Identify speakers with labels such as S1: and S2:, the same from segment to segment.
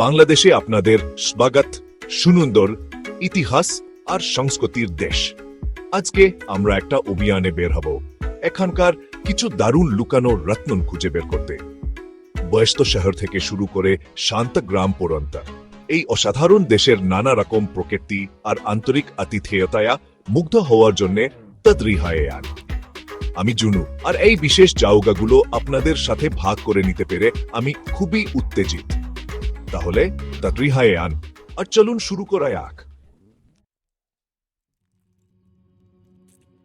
S1: বাংলাদেশে আপনাদের স্বাগত। সুন্দর ইতিহাস আর সংস্কৃতির দেশ। আজকে আমরা একটা অভিযানে বের হব এখানকার কিছু দারুণ লুকানো রত্ন খুঁজে বের করতে। ব্যস্ত শহর থেকে শুরু করে শান্ত গ্রাম পর্যন্ত এই অসাধারণ দেশের নানা রকম প্রকৃতি আর আন্তরিক আতিথেয়তায় মুগ্ধ হওয়ার জন্য তদ্রিহায়ান। আমি জুনু, আর এই বিশেষ জায়গাগুলো আপনাদের সাথে ভাগ করে নিতে পেরে আমি খুবই উত্তেজিত। তাহলে তদ্রিহায়ান, আর চলুন শুরু করা যাক।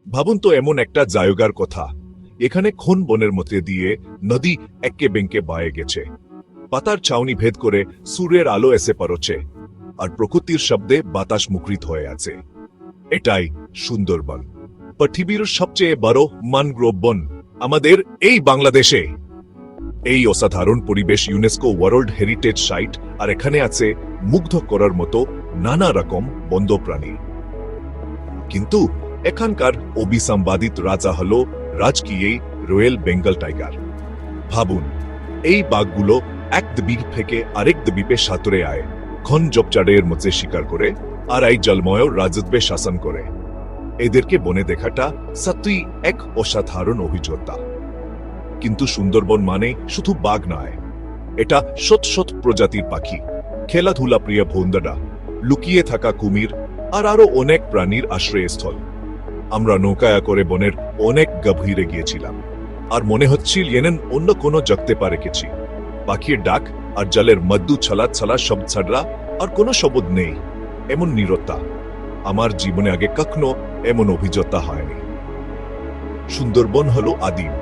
S1: ভাবুন তো এমন একটা জায়গার কথা, এখানে ঘন বনের মধ্যে দিয়ে নদী একে বেঁকে বয়ে গেছে, পাতার ছাউনি ভেদ করে সূর্যের আলো এসে পড়ছে, আর প্রকৃতির শব্দে বাতাস মুখরিত হয়ে আছে। এটাই সুন্দরবন, পৃথিবীর সবচেয়ে বড় ম্যানগ্রোভ বন আমাদের এই বাংলাদেশে। এই অসাধারণ পরিবেশ ইউনেস্কো ওয়ার্ল্ড হেরিটেজ সাইট, আর এখানে আছে মুগ্ধ করার মতো নানা রকম বন্যপ্রাণী। কিন্তু এখানকার অবিসংবাদিত রাজা হল রাজকীয় রয়্যাল বেঙ্গল টাইগার। ভাবুন, এই বাঘগুলো এক দ্বীপ থেকে আরেক দ্বীপে সাঁতরে আয়, ঘন জপচাড়ের মধ্যে শিকার করে, আর এই জলময় রাজত্বে শাসন করে। এদেরকে বনে দেখাটা সত্যিই এক অসাধারণ অভিজ্ঞতা। কিন্তু সুন্দরবন মানে শুধু বাঘ নয়, এটা শত শত প্রজাতির পাখি, খেলাধুলা প্রিয় ভোন্দা, লুকিয়ে থাকা কুমির, আর আরো অনেক প্রাণীর আশ্রয়স্থল। আমরা নৌকায় করে বনের অনেক গভীরে গিয়েছিলাম, আর মনে হচ্ছিল যেন অন্য কোনো জগতে পা রেখেছি। পাখির ডাক আর জলের মধ্যে ছলা ছলা শব্দ ছাড়া আর কোনো শব্দ নেই, এমন নীরবতা আমার জীবনে আগে কখনো এমন অভিজ্ঞতা হয়নি। সুন্দরবন হলো আদিম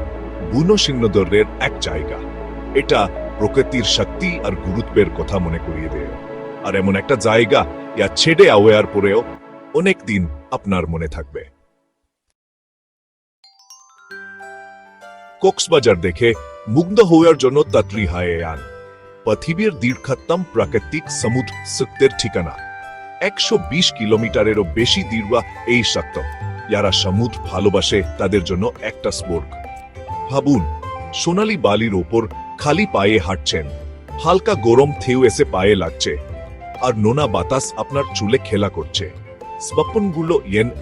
S1: বুনো সিংহদরের এক জায়গা। এটা প্রকৃতির শক্তি আর গুরুত্বের কথা মনে করিয়ে দেয়, আর এমন একটা জায়গা ইয়া ছেড়ে আওয়ার পরেও অনেক দিন আপনার মনে থাকবে। কক্সবাজার দেখে মুগ্ধ হওয়ার জন্য তদ্রিহায়ান পৃথিবীর দীর্ঘতম প্রাকৃতিক সমুদ্র সত্যের ঠিকানা। 120 কিলোমিটারেরও বেশি দীর্ঘ এই সত্য। যারা সমুদ্র ভালোবাসে তাদের জন্য একটা স্বর্গ। ভাবুন, সোনালী বালির ওপর খালি পায়ে হাঁটছেন, হালকা গরম থেউ এসে পায়ে লাগছে, আর নোনা বাতাস আপনার চুলে খেলা করছে। স্বপ্নগুলো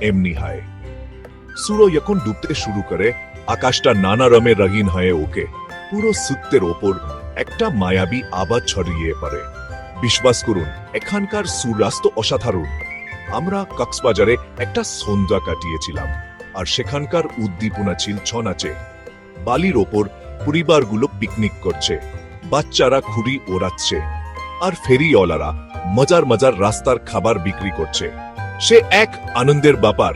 S1: এমনি হয়। সূর্য যখন ডুবতে শুরু করে, আকাশটা নানা রঙে রঙিন হয়ে ওকে, পুরো সত্যের ওপর একটা মায়াবী আভা ছড়িয়ে পড়ে। বিশ্বাস করুন, এখানকার সূর্যাস্ত অসাধারণ। আমরা কক্সবাজারে একটা সন্ধ্যা কাটিয়েছিলাম, আর সেখানকার উদ্দীপনা ছিল ছনাচে। বালির ওপর পরিবারগুলো পিকনিক করছে, বাচ্চারা খুঁড়ি ওড়াচ্ছে, আর ফেরিওয়ালারা মজার মজার রাস্তার খাবার বিক্রি করছে। সে এক আনন্দের ব্যাপার।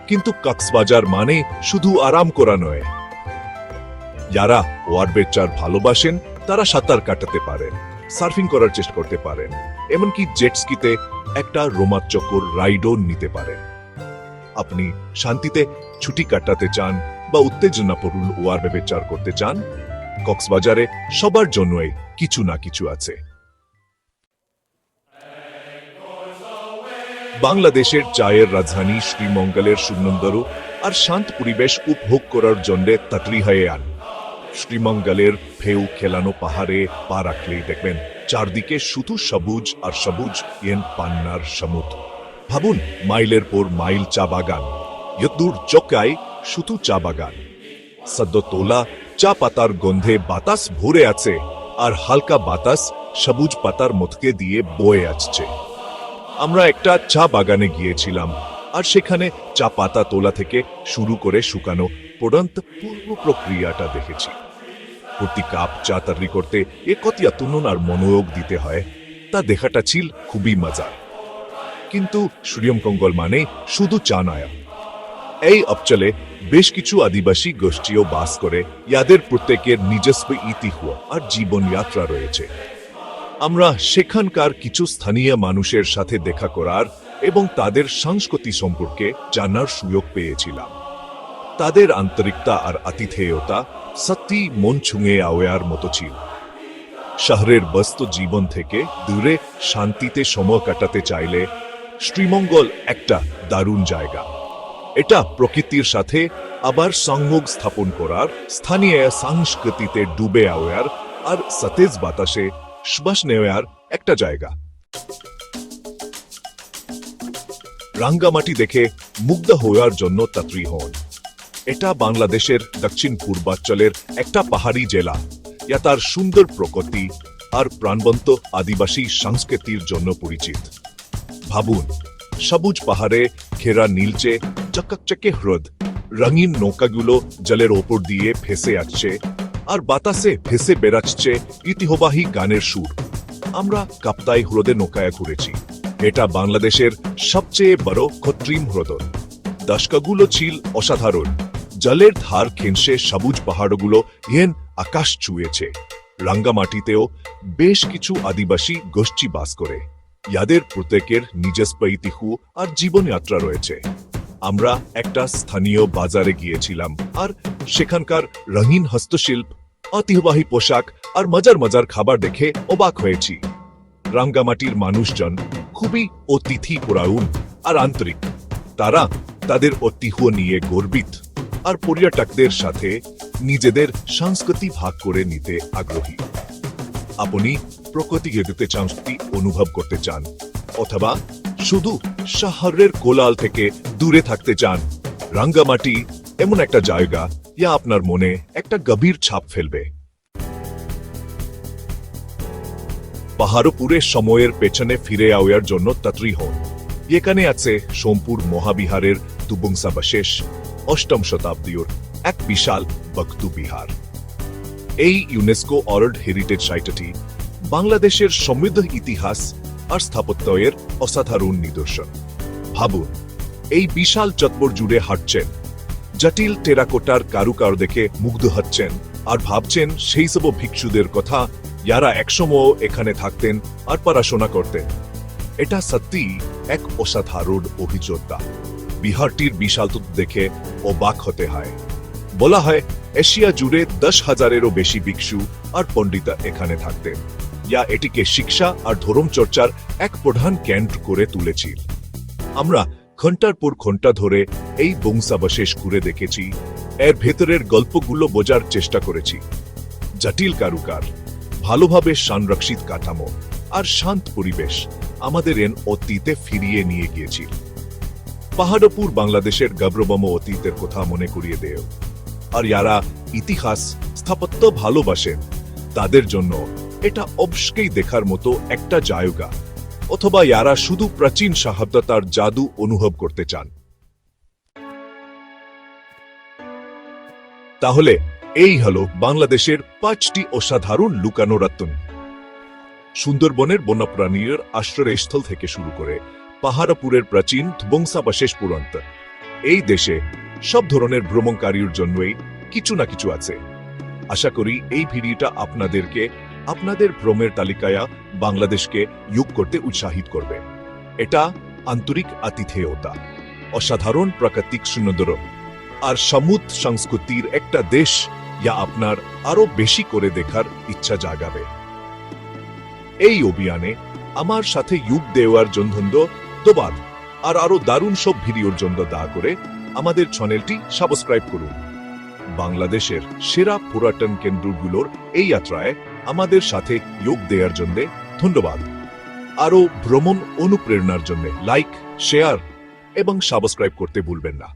S1: কিন্তু কক্সবাজার মানে শুধু আরাম করা নয়। যারা ওয়ারবেচার ভালোবাসেন তারা সাঁতার কাটাতে পারেন, সার্ফিং করার চেষ্টা করতে পারেন, এমনকি জেটস্কিতে একটা রোমাঞ্চকর রাইডও নিতে পারেন। আপনি শান্তিতে ছুটি কাটাতে চান বা উত্তেজনাপূর্ণ ওয়ারবেচার করতে চান, কক্সবাজারে সবার জন্যই কিছু না কিছু আছে। বাংলাদেশের চায়ের রাজধানী শ্রীমঙ্গলের সুন্দর আর শান্ত পরিবেশ উপভোগ করার জন্য তদ্রিহায়ান। শ্রীমঙ্গলের ঢেউ খেলানো পাহাড়ে পা রাখলেই দেখবেন চারদিকে শুধু সবুজ আর সবুজ, পান্নার সমুদ্র। ভাবুন, মাইলের পর মাইল চা বাগান, দূর চোখায় শুধু চা বাগান। সদ্য তোলা চা পাতার গন্ধে বাতাস ভরে আছে, আর হালকা বাতাস সবুজ পাতার মধ্যে দিয়ে বয়ে আসছে। আমরা একটা চা বাগানে গিয়েছিলাম, আর সেখানে চা পাতা তোলা থেকে শুরু করে শুকানো পর্যন্ত পূর্ব প্রক্রিয়াটা দেখেছি। প্রতি কাপ চা তৈরি করতে কত যত্ন আর মনোযোগ দিতে হয়, তা দেখাটা ছিল খুবই মজার। কিন্তু শ্রীমঙ্গল মানে শুধু চা নয়, এই অঞ্চলে বেশ কিছু আদিবাসী গোষ্ঠীও বাস করে, যাদের প্রত্যেকের নিজস্ব ইতিহাস আর জীবনযাত্রা রয়েছে। আমরা সেখানকার কিছু স্থানীয় মানুষের সাথে দেখা করার এবং তাদের সংস্কৃতি সম্পর্কে জানার সুযোগ পেয়েছিলাম। তাদের আন্তরিকতা আর আতিথেয়তা সত্যি মন ছুঁয়ে যাওয়ার মতো ছিল। শহরের ব্যস্ত জীবন থেকে দূরে শান্তিতে সময় কাটাতে চাইলে শ্রীমঙ্গল একটা দারুণ জায়গা। এটা প্রকৃতির সাথে আবার সংযোগ স্থাপন করার, স্থানীয় সংস্কৃতিতে ডুবে যাওয়ার, আর সতেজ বাতাসে শ্বাস নেওয়ার একটা জায়গা। রাঙ্গামাটি দেখে মুগ্ধ হওয়ার জন্য তৈরি হন। এটা বাংলাদেশের দক্ষিণ পূর্বাঞ্চলের একটা পাহাড়ি জেলা, যা তার সুন্দর প্রকৃতি আর প্রাণবন্ত আদিবাসী সংস্কৃতির জন্য পরিচিত। ভাবুন, সবুজ পাহাড়ে ঘেরা নীলচে চকচকে হ্রদ, রঙিন নৌকাগুলো জলের ওপর দিয়ে ভেসে আসছে, আর বাতাসে ভেসে বেড়াচ্ছে ঐতিহ্যবাহী গানের সুর। আমরা কাপ্তাই হ্রদে নৌকায় ঘুরেছি। এটা বাংলাদেশের সবচেয়ে বড় কৃত্রিম হ্রদ। দশকাগুলো ছিল অসাধারণ। জলের ধার ঘেঁষে সবুজ পাহাড়গুলো হেন আকাশ ছুঁয়েছে। রাঙ্গামাটিতেও বেশ কিছু আদিবাসী গোষ্ঠী বাস করে। ইয়াদের প্রত্যেকের নিজস্ব ঐতিহ্য আর জীবনযাত্রা রয়েছে। আমরা একটা স্থানীয় বাজারে গিয়েছিলাম, আর সেখানকার রঙিন হস্তশিল্প, ঐতিহ্যবাহী পোশাক আর মজার মজার খাবার দেখে অবাক হয়েছি। রাঙ্গামাটির মানুষজন খুবই অতিথিপরায়ণ আর আন্তরিক। তারা তাদের ঐতিহ্য নিয়ে গর্বিত আর পর্যটকদের সাথে নিজেদের সংস্কৃতি ভাগ করে নিতে আগ্রহী। আপনি প্রকৃতিকে সংস্কৃতি অনুভব করতে চান, অথবা শুধু শহরের কোলাহল থেকে দূরে থাকতে চান, রাঙ্গামাটি এমন একটা জায়গা যা আপনার মনে একটা গভীর ছাপ ফেলবে। পাহাড়পুরে সময়ের পেছনে ফিরে আওয়ার জন্য তৈরি হন। এখানে আছে সোমপুর মহাবিহারের দুবংসাবশেষ, অষ্টম শতাব্দীর এক বিশাল বক্তু বিহার। এই ইউনেস্কো ওয়ার্ল্ড হেরিটেজ সাইটটি বাংলাদেশের সমৃদ্ধ ইতিহাস আর স্থাপত্যের অসাধারণ নিদর্শন। ভাবুন, এই বিশাল চত্বর জুড়ে হাঁটছেন, জটিল টেরাকোটার কারুকার দেখে মুগ্ধ হচ্ছেন, আর ভাবছেন সেই সব ভিক্ষুদের কথা যারা একসময় এখানে থাকতেন আর পড়াশোনা করতেন। এটা সত্যি এক অসাধারণ অভিজ্ঞতা। বিহারটির বিশালতা দেখে অবাক হতে হয়। বলা হয় এশিয়া জুড়ে 10,000-এরও বেশি ভিক্ষু আর পণ্ডিতা এখানে থাকতেন, যা এটিকে শিক্ষা আর ধর্ম চর্চার এক প্রধান কেন্দ্র করে তুলেছিল। আমরা ঘন্টার পর ঘন্টা ধরে এই বংশাবশেষ ঘুরে দেখেছি, এর ভেতরের গল্পগুলো বোঝার চেষ্টা করেছি। জটিল কারুকার, ভালোভাবে সংরক্ষিত কাঠামো আর শান্ত পরিবেশ আমাদের অতীতে ফিরিয়ে নিয়ে গিয়েছিল। পাহাড়পুর বাংলাদেশের গৌরবম অতীতের কথা মনে করিয়ে দেয়, আর যারা ইতিহাস স্থাপত্য ভালোবাসেন তাদের জন্য এটা অবশ্যই দেখার মতো একটা জায়গা, অথবা যারা শুধু প্রাচীন সভ্যতার জাদু অনুভব করতে চান। তাহলে এই হলো বাংলাদেশের 5টি অসাধারণ লুকানো রত্ন। সুন্দরবনের বন্যপ্রাণীর আশ্রয়স্থল থেকে শুরু করে পাহাড়পুরের প্রাচীন বংশাবশেষ পর্যন্ত এই দেশে সব ধরনের ভ্রমণকারীর জন্যই কিছু না কিছু আছে। আশা করি এই ভিডিওটা আপনাদেরকে আপনাদের ভ্রমণের তালিকায় বাংলাদেশকে যোগ করতে উৎসাহিত করবে। এটা আন্তরিক আতিথেয়তা, অসাধারণ প্রাকৃতিক সৌন্দর্য আর সমৃদ্ধ সংস্কৃতির একটা দেশ, যা আপনার আরো বেশি করে দেখার ইচ্ছা জাগাবে। এই অভিযানে আমার সাথে যোগ দেওয়ার জন্য ধন্যবাদ, আর আরো দারুণ সব ভিডিওর জন্য দয়া করে আমাদের চ্যানেলটি সাবস্ক্রাইব করুন। বাংলাদেশের সেরা পর্যটন কেন্দ্রগুলোর এই যাত্রায় আমাদের সাথে যোগ দেওয়ার জন্য ধন্যবাদ। আরো ভ্রমণ অনুপ্রেরণার জন্য লাইক, শেয়ার এবং সাবস্ক্রাইব করতে ভুলবেন না।